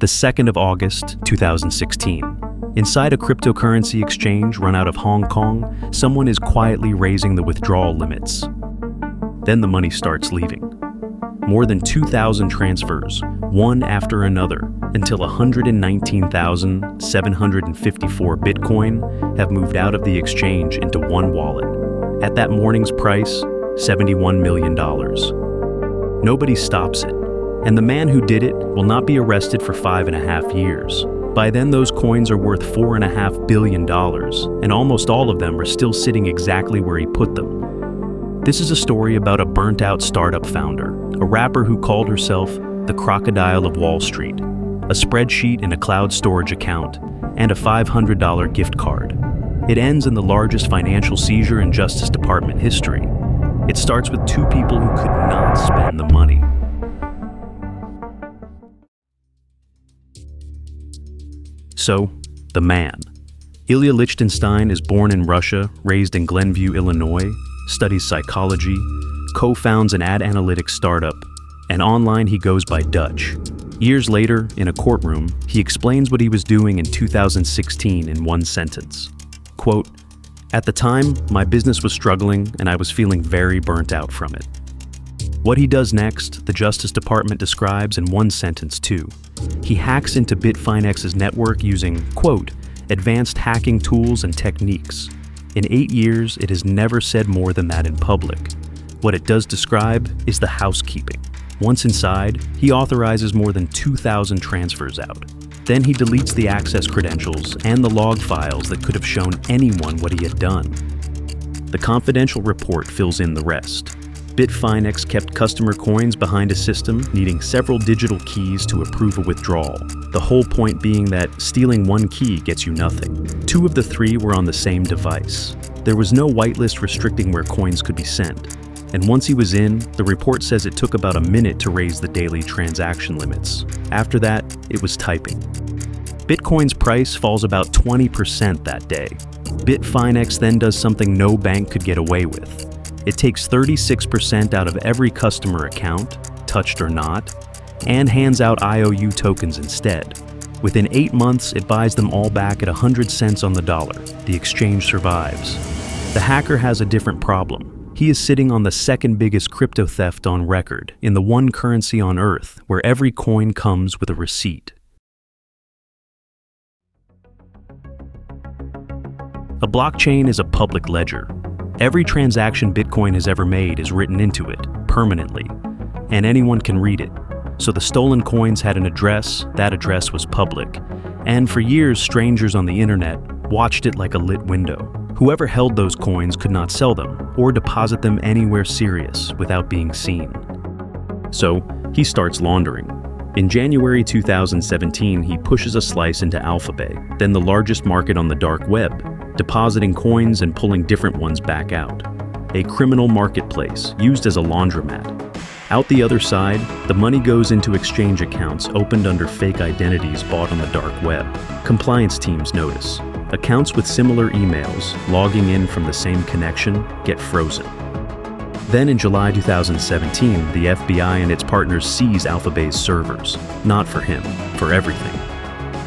The 2nd of August, 2016. Inside a cryptocurrency exchange run out of Hong Kong, someone is quietly raising the withdrawal limits. Then the money starts leaving. More than 2,000 transfers, one after another, until 119,754 Bitcoin have moved out of the exchange into one wallet. At that morning's price, $71 million. Nobody stops it, and the man who did it will not be arrested for 5.5 years. By then, those coins are worth $4.5 billion, and almost all of them are still sitting exactly where he put them. This is a story about a burnt-out startup founder, a rapper who called herself the Crocodile of Wall Street, a spreadsheet in a cloud storage account, and a $500 gift card. It ends in the largest financial seizure in Justice Department history. It starts with two people who could not spend the money. So, the man. Ilya Lichtenstein is born in Russia, raised in Glenview, Illinois, studies psychology, co-founds an ad analytics startup, and online he goes by Dutch. Years later, in a courtroom, he explains what he was doing in 2016 in one sentence. Quote, "At the time, my business was struggling and I was feeling very burnt out from it." What he does next, the Justice Department describes in one sentence too. He hacks into Bitfinex's network using, quote, "advanced hacking tools and techniques." In 8 years, it has never said more than that in public. What it does describe is the housekeeping. Once inside, he authorizes more than 2,000 transfers out. Then he deletes the access credentials and the log files that could have shown anyone what he had done. The confidential report fills in the rest. Bitfinex kept customer coins behind a system needing several digital keys to approve a withdrawal, the whole point being that stealing one key gets you nothing. 2 of the 3 were on the same device. There was no whitelist restricting where coins could be sent. And once he was in, the report says it took about a minute to raise the daily transaction limits. After that, it was typing. Bitcoin's price falls about 20% that day. Bitfinex then does something no bank could get away with. It takes 36% out of every customer account, touched or not, and hands out IOU tokens instead. Within 8 months, it buys them all back at 100 cents on the dollar. The exchange survives. The hacker has a different problem. He is sitting on the second biggest crypto theft on record, in the one currency on Earth where every coin comes with a receipt. A blockchain is a public ledger. Every transaction Bitcoin has ever made is written into it, permanently, and anyone can read it. So the stolen coins had an address, that address was public, and for years strangers on the internet watched it like a lit window. Whoever held those coins could not sell them or deposit them anywhere serious without being seen. So he starts laundering. In January 2017, he pushes a slice into Alphabet, then the largest market on the dark web, depositing coins and pulling different ones back out. A criminal marketplace used as a laundromat. Out the other side, the money goes into exchange accounts opened under fake identities bought on the dark web. Compliance teams notice. Accounts with similar emails, logging in from the same connection, get frozen. Then in July 2017, the FBI and its partners seize Alphabet's servers. Not for him, for everything.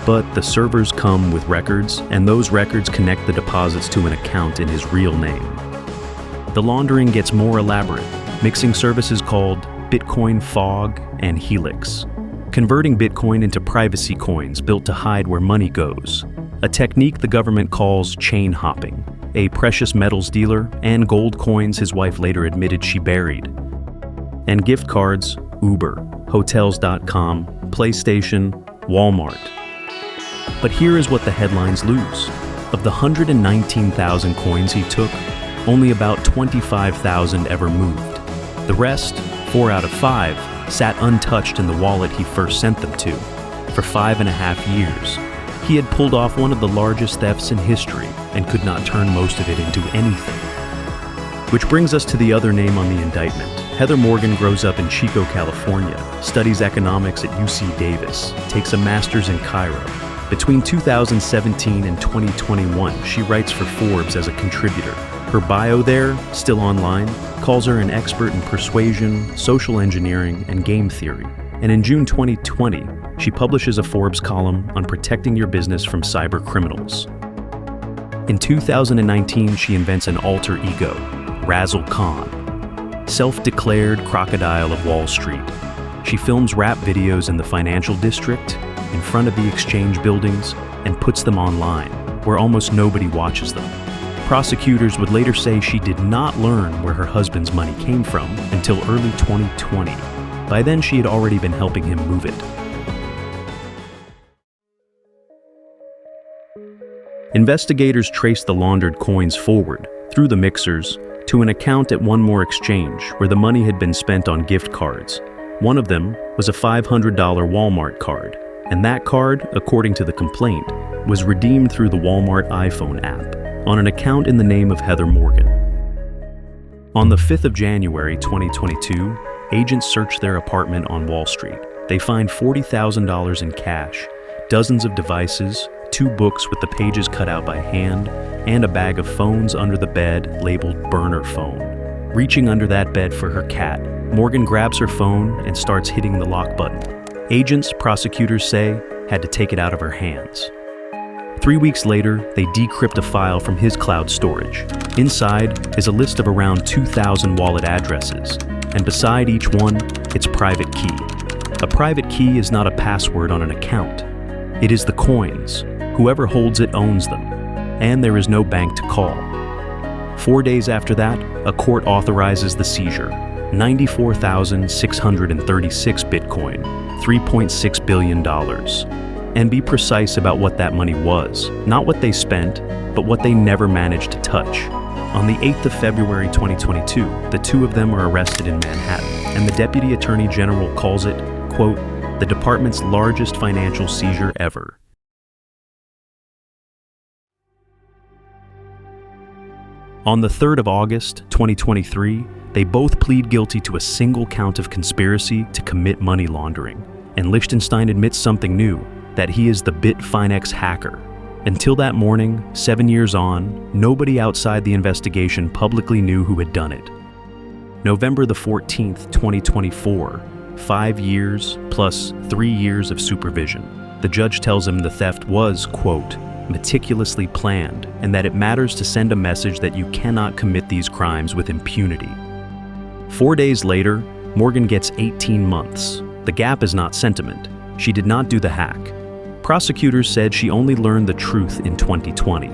But the servers come with records, and those records connect the deposits to an account in his real name. The laundering gets more elaborate, mixing services called Bitcoin Fog and Helix, converting Bitcoin into privacy coins built to hide where money goes, a technique the government calls chain hopping, a precious metals dealer, and gold coins his wife later admitted she buried. And gift cards, Uber, Hotels.com, PlayStation, Walmart. But here is what the headlines lose. Of the 119,000 coins he took, only about 25,000 ever moved. The rest, 4 out of 5, sat untouched in the wallet he first sent them to. For 5.5 years, he had pulled off one of the largest thefts in history and could not turn most of it into anything. Which brings us to the other name on the indictment. Heather Morgan grows up in Chico, California, studies economics at UC Davis, takes a master's in Cairo. Between 2017 and 2021, she writes for Forbes as a contributor. Her bio there, still online, calls her an expert in persuasion, social engineering, and game theory. And in June 2020, she publishes a Forbes column on protecting your business from cyber criminals. In 2019, she invents an alter ego, Razzlekhan, self-declared crocodile of Wall Street. She films rap videos in the financial district, in front of the exchange buildings, and puts them online, where almost nobody watches them. Prosecutors would later say she did not learn where her husband's money came from until early 2020. By then, she had already been helping him move it. Investigators traced the laundered coins forward, through the mixers, to an account at One More Exchange where the money had been spent on gift cards. One of them was a $500 Walmart card, and that card, according to the complaint, was redeemed through the Walmart iPhone app on an account in the name of Heather Morgan. On the 5th of January 2022, agents searched their apartment on Wall Street. They find $40,000 in cash, dozens of devices, 2 books with the pages cut out by hand, and a bag of phones under the bed labeled burner phone. Reaching under that bed for her cat, Morgan grabs her phone and starts hitting the lock button. Agents, prosecutors say, had to take it out of her hands. 3 weeks later, they decrypt a file from his cloud storage. Inside is a list of around 2,000 wallet addresses, and beside each one, its private key. A private key is not a password on an account. It is the coins. Whoever holds it owns them, and there is no bank to call. 4 days after that, a court authorizes the seizure. 94,636 Bitcoin, $3.6 billion. And be precise about what that money was. Not what they spent, but what they never managed to touch. On the 8th of February 2022, the 2 of them are arrested in Manhattan, and the Deputy Attorney General calls it, quote, the department's largest financial seizure ever. On the 3rd of August 2023, they both plead guilty to a single count of conspiracy to commit money laundering, and Lichtenstein admits something new, that he is the Bitfinex hacker. Until that morning, 7 years on, nobody outside the investigation publicly knew who had done it. November the 14th, 2024, 5 years plus 3 years of supervision. The judge tells him the theft was, quote, meticulously planned, and that it matters to send a message that you cannot commit these crimes with impunity. 4 days later, Morgan gets 18 months. The gap is not sentiment. She did not do the hack. Prosecutors said she only learned the truth in 2020.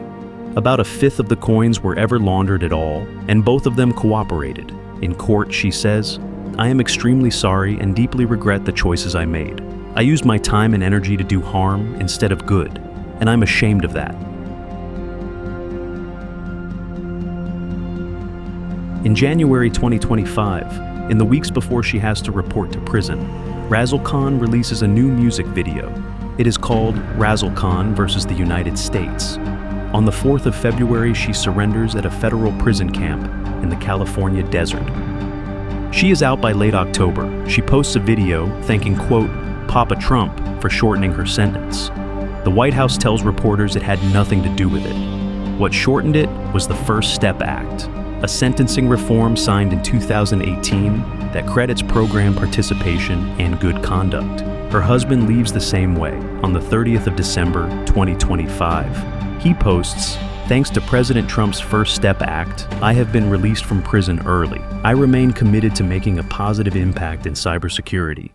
About a fifth of the coins were ever laundered at all, and both of them cooperated. In court, she says, I am extremely sorry and deeply regret the choices I made. I used my time and energy to do harm instead of good, and I'm ashamed of that. In January 2025, in the weeks before she has to report to prison, Razzlekhan releases a new music video. It is called Razzlekhan versus the United States. On the 4th of February, she surrenders at a federal prison camp in the California desert. She is out by late October. She posts a video thanking, quote, Papa Trump for shortening her sentence. The White House tells reporters it had nothing to do with it. What shortened it was the First Step Act, a sentencing reform signed in 2018 that credits program participation and good conduct. Her husband leaves the same way on the 30th of December, 2025. He posts, thanks to President Trump's First Step Act, I have been released from prison early. I remain committed to making a positive impact in cybersecurity.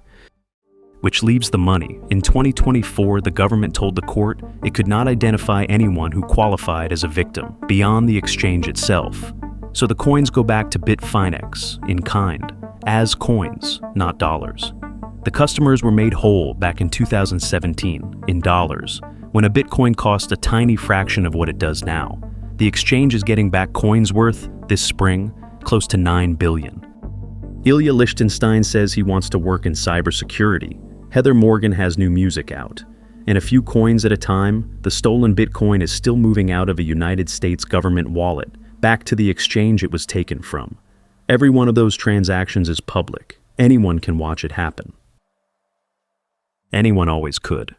Which leaves the money. In 2024, the government told the court it could not identify anyone who qualified as a victim beyond the exchange itself. So the coins go back to Bitfinex in kind, as coins, not dollars. The customers were made whole back in 2017 in dollars, when a Bitcoin cost a tiny fraction of what it does now. The exchange is getting back coins worth, this spring, close to $9 billion. Ilya Lichtenstein says he wants to work in cybersecurity. Heather Morgan has new music out. And a few coins at a time, the stolen Bitcoin is still moving out of a United States government wallet, back to the exchange it was taken from. Every one of those transactions is public. Anyone can watch it happen. Anyone always could.